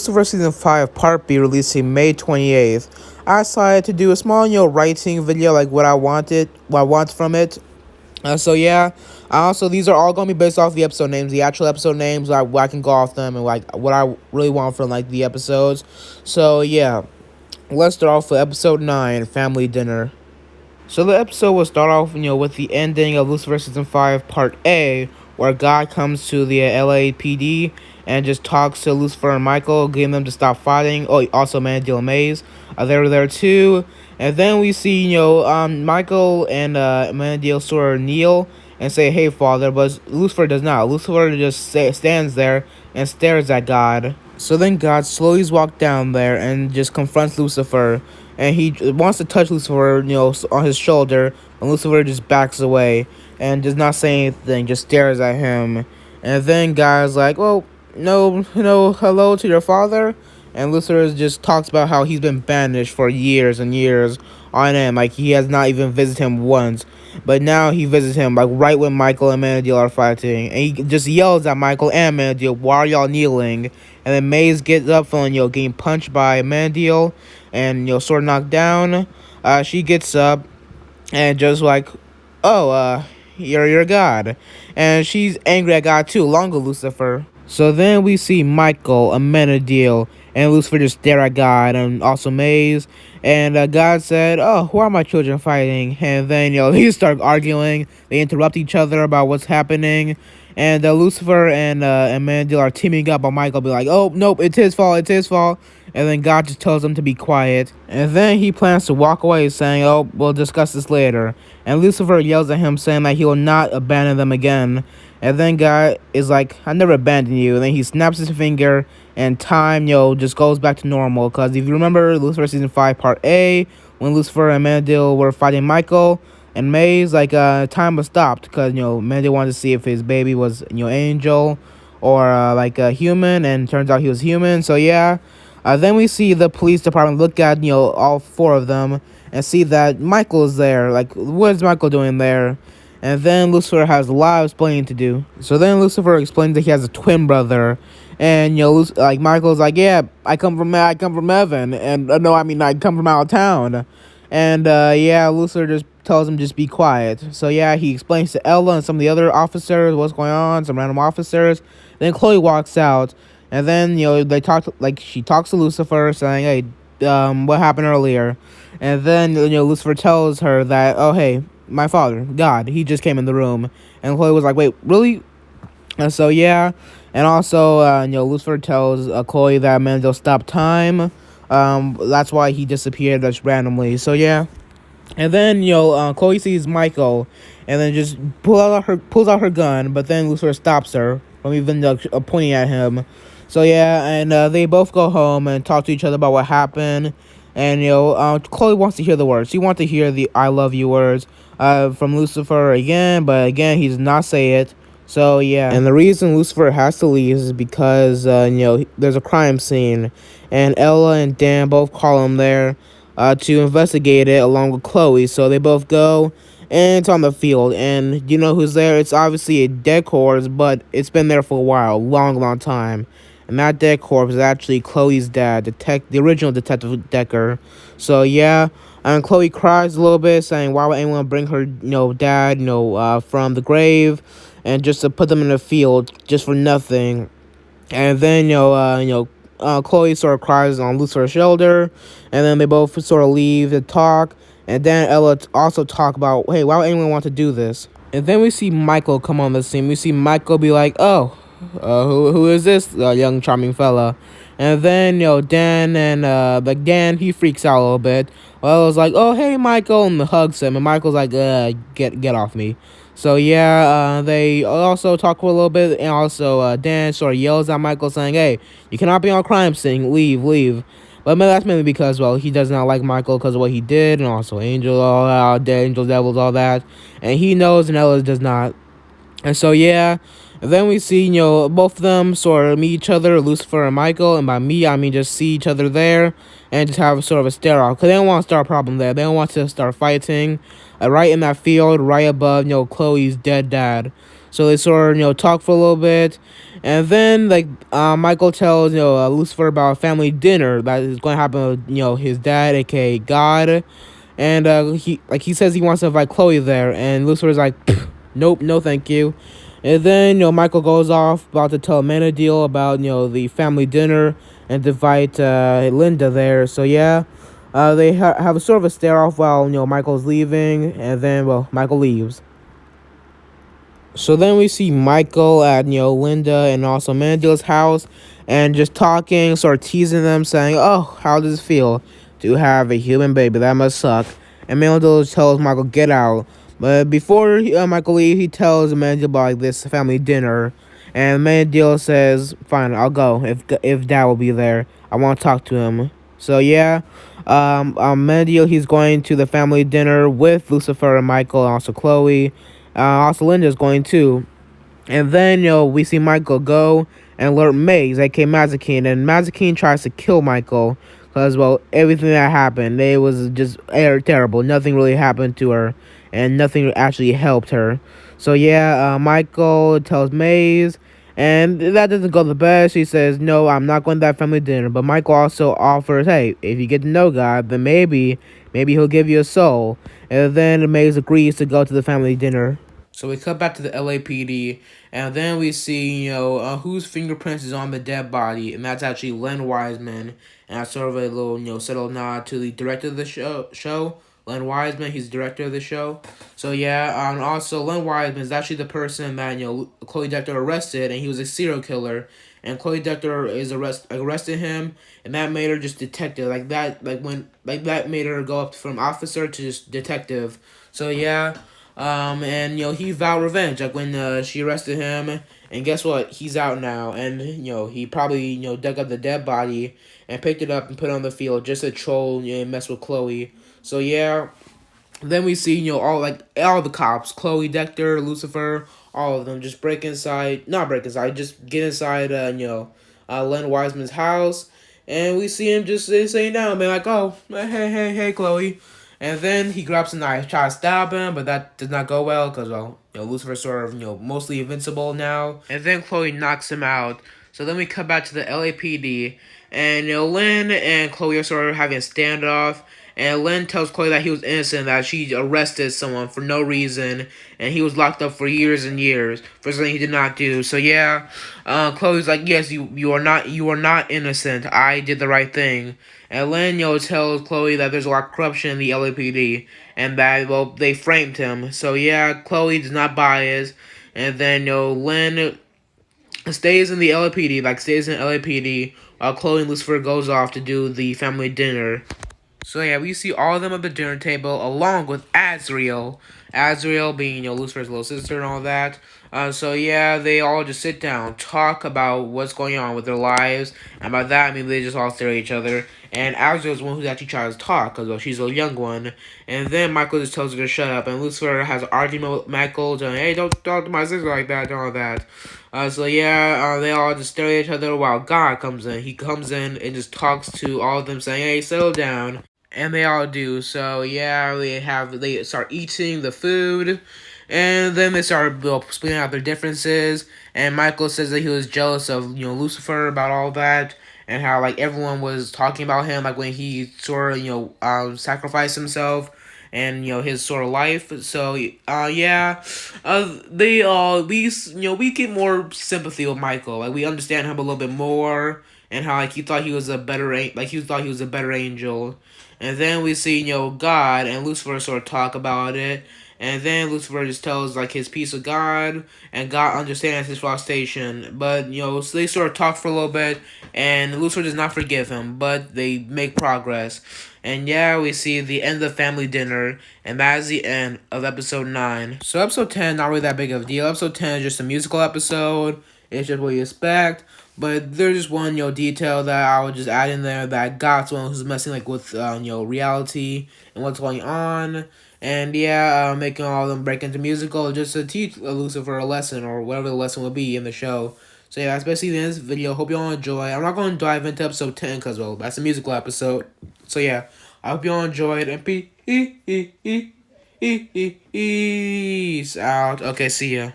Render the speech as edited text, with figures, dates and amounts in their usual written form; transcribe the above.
Lucifer Season 5 Part B releasing May 28th. I decided to do a small, writing video like what I want from it. So yeah, also these are all gonna be based off the episode names, the actual episode names. I can go off them and like what I really want from like the episodes. So yeah, let's start off with episode 9, Family Dinner. So the episode will start off, with the ending of Lucifer Season 5 Part A, where God comes to the LAPD and just talks to Lucifer and Michael, getting them to stop fighting. Oh, also Mandy and Maze, they were there too. And then we see, Michael and Mandy sort of kneel and say, "Hey, Father," but Lucifer does not. Lucifer just stands there and stares at God. So then God slowly walks down there and just confronts Lucifer, and he wants to touch Lucifer, on his shoulder, and Lucifer just backs away and does not say anything, just stares at him. And then God's like, "Well, no, hello to your father," and Lucifer just talks about how he's been banished for years and years on end, like he has not even visited him once. But now he visits him, like right when Michael and Manadiel are fighting, and he just yells at Michael and Manadiel, "Why are y'all kneeling?" And then Maze gets up from getting punched by Manadiel and sort of knocked down. She gets up and just like, "Oh, you're God," and she's angry at God too, along with Lucifer. So then we see Michael, Amenadiel, and Lucifer just stare at God and also Maze. And God said, "Oh, who are my children fighting?" And then they start arguing. They interrupt each other about what's happening. And Lucifer and Amenadiel are teaming up, but Michael be like, "Oh nope, it's his fault, it's his fault." And then God just tells them to be quiet. And then he plans to walk away, saying, "Oh, we'll discuss this later." And Lucifer yells at him, saying that he will not abandon them again. And then God is like, "I never abandoned you." And then he snaps his finger, and time, just goes back to normal. Because if you remember Lucifer Season 5 Part A, when Lucifer and Mandel were fighting Michael and Maze, like, time was stopped. Because, Mandel wanted to see if his baby was, angel or, like, a human. And turns out he was human. So, yeah. Then we see the police department look at, all four of them and see that Michael is there. Like, what is Michael doing there? And then Lucifer has a lot of explaining to do. So then Lucifer explains that he has a twin brother. And, like, Michael's like, "Yeah, I come from heaven. And, no, I mean, I come from out of town." And, yeah, Lucifer just tells him just be quiet. So, yeah, he explains to Ella and some of the other officers what's going on, some random officers. Then Chloe walks out. And then, she talks to Lucifer saying, "Hey, what happened earlier?" And then, Lucifer tells her that, "Oh, hey, my father, God, he just came in the room." And Chloe was like, "Wait, really?" And so, yeah. And also, Lucifer tells Chloe that Mandel stopped time. That's why he disappeared just randomly. So, yeah. And then, Chloe sees Michael and then just pulls out her gun, but then Lucifer stops her from even pointing at him. So, yeah, and they both go home and talk to each other about what happened. And, Chloe wants to hear the words. She wants to hear the "I love you" words from Lucifer again, but again, he does not say it. So, yeah. And the reason Lucifer has to leave is because, there's a crime scene. And Ella and Dan both call him there to investigate it along with Chloe. So they both go, and it's on the field. And you know who's there? It's obviously a dead corpse, but it's been there for a while, long time. And that dead corpse is actually Chloe's dad, the original Detective Decker. So, yeah. And Chloe cries a little bit, saying, "Why would anyone bring her, dad, from the grave, and just to put them in the field just for nothing?" And then, Chloe sort of cries on Lucifer's shoulder, and then they both sort of leave to talk. And then Ella also talk about, "Hey, why would anyone want to do this?" And then we see Michael come on the scene. We see Michael be like, "Oh, who is this young charming fella?" And then Dan and Dan, he freaks out a little bit. Well, Ella's like, "Oh, hey, Michael," and hugs him. And Michael's like, get off me." So, yeah, they also talk for a little bit, and also Dan sort of yells at Michael, saying, "Hey, you cannot be on crime scene, leave." But that's mainly because, well, he does not like Michael because of what he did, and also Angel, Devils, all that. And he knows, and Ella does not. And so, yeah, and then we see, both of them sort of meet each other, Lucifer and Michael. And by me, I mean just see each other there and just have sort of a stare-off. Because they don't want to start a problem there. They don't want to start fighting right in that field, right above, Chloe's dead dad. So they sort of, talk for a little bit. And then like Michael tells Lucifer about a family dinner that is going to happen with his dad, aka God, and he says he wants to invite Chloe there, and Lucifer's like, nope, no, thank you. And then Michael goes off about to tell Amanda deal about the family dinner and to invite Linda there. So yeah, they have a sort of a stare off while Michael's leaving, and then Michael leaves. So then we see Michael at Linda and also Mandela's house, and just talking, sort of teasing them, saying, "Oh, how does it feel to have a human baby? That must suck." And Mandela tells Michael, "Get out." But before Michael leaves, he tells Mandela about this family dinner, and Mandela says, "Fine, I'll go if Dad will be there. I want to talk to him." So yeah, Mandela, he's going to the family dinner with Lucifer and Michael and also Chloe. Also, Linda's going too. And then, we see Michael go and alert Maze, aka Mazikeen, and Mazikeen tries to kill Michael because, everything that happened, it was just terrible. Nothing really happened to her, and nothing actually helped her. So, yeah, Michael tells Maze, and that doesn't go the best. He says, "No, I'm not going to that family dinner." But Michael also offers, "Hey, if you get to know God, then maybe he'll give you a soul." And then Maze agrees to go to the family dinner. So we cut back to the LAPD, and then we see, whose fingerprints is on the dead body, and that's actually Len Wiseman. And that's sort of a little, subtle nod to the director of the show, Len Wiseman. He's the director of the show. So yeah, and also Len Wiseman is actually the person that Chloe Dector arrested, and he was a serial killer. And Chloe Dector is arrested him, and that made her just detective, like that made her go up from officer to just detective. So yeah. And he vowed revenge. Like when she arrested him, and guess what? He's out now, and he probably dug up the dead body and picked it up and put it on the field just to troll and mess with Chloe. So yeah, then we see all the cops, Chloe Dector, Lucifer, all of them just not break inside, just get inside Len Wiseman's house, and we see him just saying down, man, like, "Oh, hey, Chloe." And then he grabs a knife, tries to stab him, but that does not go well because, Lucifer's sort of, mostly invincible now. And then Chloe knocks him out. So then we come back to the LAPD, and, Lynn and Chloe are sort of having a standoff. And Lynn tells Chloe that he was innocent, that she arrested someone for no reason, and he was locked up for years and years for something he did not do. So yeah, Chloe's like, "Yes, you are not innocent. I did the right thing." And Lynn, tells Chloe that there's a lot of corruption in the LAPD, and that they framed him. So yeah, Chloe does not buy it, and then Lynn stays in LAPD, while Chloe and Lucifer goes off to do the family dinner. So yeah, we see all of them at the dinner table along with Azrael. Azrael being, Lucifer's little sister and all that. So yeah, they all just sit down, talk about what's going on with their lives. And by that, I mean they just all stare at each other. And Azrael's the one who's actually trying to talk, because she's a young one. And then Michael just tells her to shut up. And Lucifer has an argument with Michael, telling, "Hey, don't talk to my sister like that," and all that. So yeah, they all just stare at each other while God comes in. He comes in and just talks to all of them, saying, "Hey, settle down." And they all do. So yeah, they start eating the food, and then they start splitting out their differences. And Michael says that he was jealous of Lucifer about all that, and how everyone was talking about him when he sort of sacrificed himself and his sort of life. So yeah, they we get more sympathy with Michael. We understand him a little bit more, and how he thought he was a better he thought he was a better angel. And then we see, God and Lucifer sort of talk about it. And then Lucifer just tells, his piece of God. And God understands his frustration. But, so they sort of talk for a little bit. And Lucifer does not forgive him. But they make progress. And yeah, we see the end of the family dinner. And that is the end of episode 9. So episode 10, not really that big of a deal. Episode 10 is just a musical episode. It's just what you expect. But there's just one, detail that I would just add in there, that God's one who's messing, with, reality and what's going on. And, yeah, making all of them break into musical just to teach Lucifer a lesson, or whatever the lesson will be in the show. So, yeah, that's basically the end of this video. Hope you all enjoy. I'm not going to dive into episode 10 because, that's a musical episode. So, yeah, I hope you all enjoyed. And peace out. Okay, see ya.